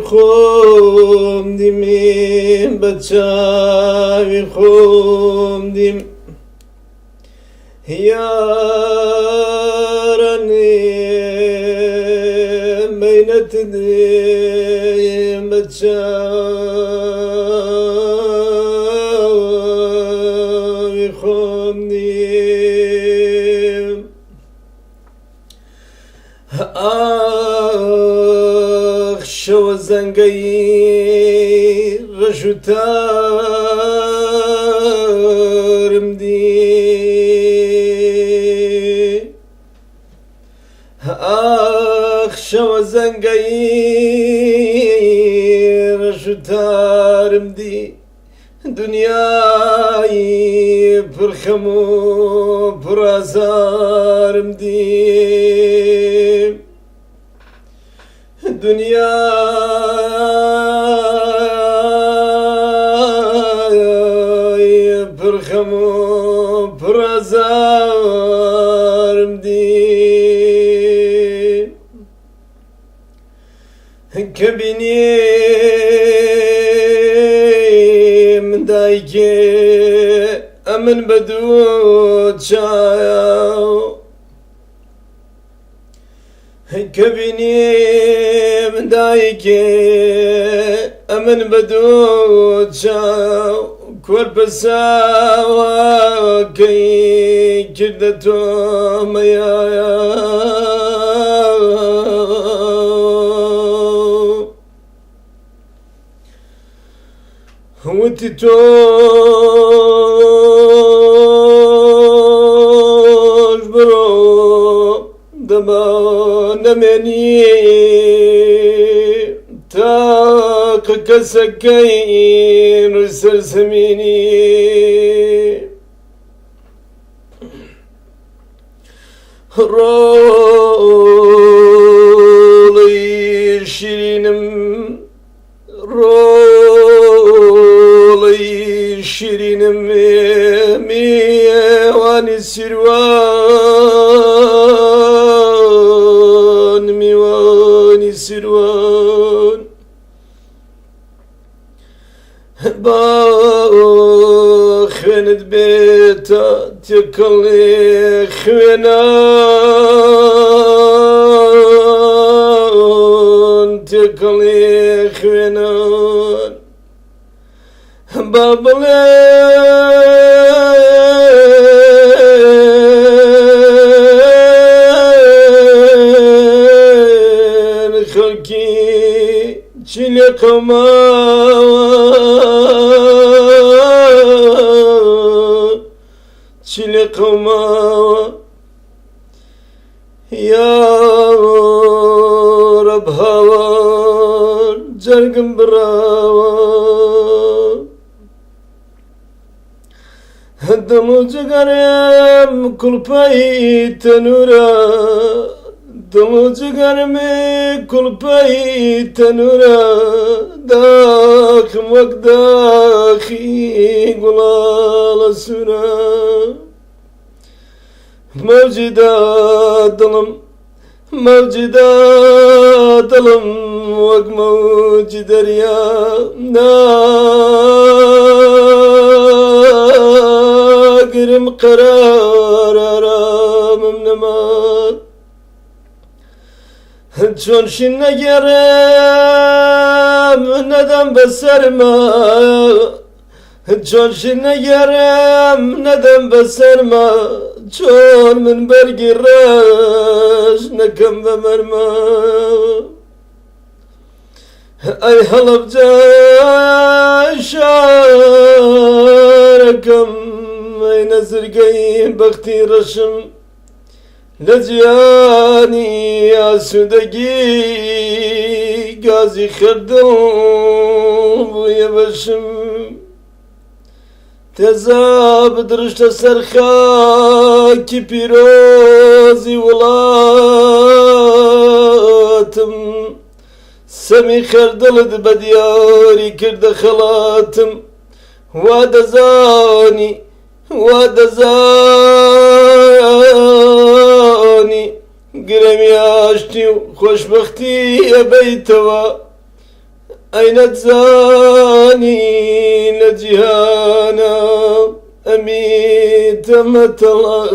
خۆم دیمێ بە چاوی خۆم دیم یارانێ مەینەت دێم بە چاوی خۆم دیم ئاخ شەوە زەنگەی ڕەش و تارم دی ئاخ شەوە زەنگەی ڕەش و تارم دی دنیای پڕخەم و پڕازارم دی دنیای پڕخەم و پڕازارم دی کە بینیم دایکێ ئەمن بە دوو چاو کە بینیم دایکێ ئەمن بە دوو چاو کۆرپەساوەکەی کردە تۆمەیایە وتی تۆش بڕۆ دەما نەمێنی تاقە کەسەکەی ڕووی سەرزەمینی ڕۆڵی شیرینم ڕۆڵی شیرینم میوانی سیروان میوانی سیروان با خوێنت بێتە تێکەڵێ خوێنان تێکەڵێ خوێنان با بڵێن خەڵکی چی لێ قەوماوە چی لێ قەوماوە یا ڕەب هاوار جەرگم بڕاوە دڵ و جگەرم کوڵپەی تەنورە دڵ و جگەرمی کوڵپەی تەنورە داخم وەک داخی گوڵاڵە سوورە مەوجیدا دڵم مەوجیدا دڵم وەک مەوجی دەریا ناگرم قەرار ئارامم نەمات چۆن شین نەگەڕێم نەدەم بەسەرما چۆن شین نەگەڕێم نەدەم بەسەرما چۆن من بەرگی ڕەش نەکەم بە مەرمە ئەی هەڵەبجە شارەکەم ئەی نەزرگەی بەختی ڕەشم لە جیانی ئاسوودەگی گازی خەردڵ بوویە بەشم تێزا بدرشتە سەر خاکی پیرۆزی وڵاتم سەمی خەردڵت بە دیاری کردە خەڵاتم وا دەزانی وا دەزانی گرەمی ئاشتی و خۆشبەختی ئەبەیتەوە أين تزاني لجهانا أميت متلا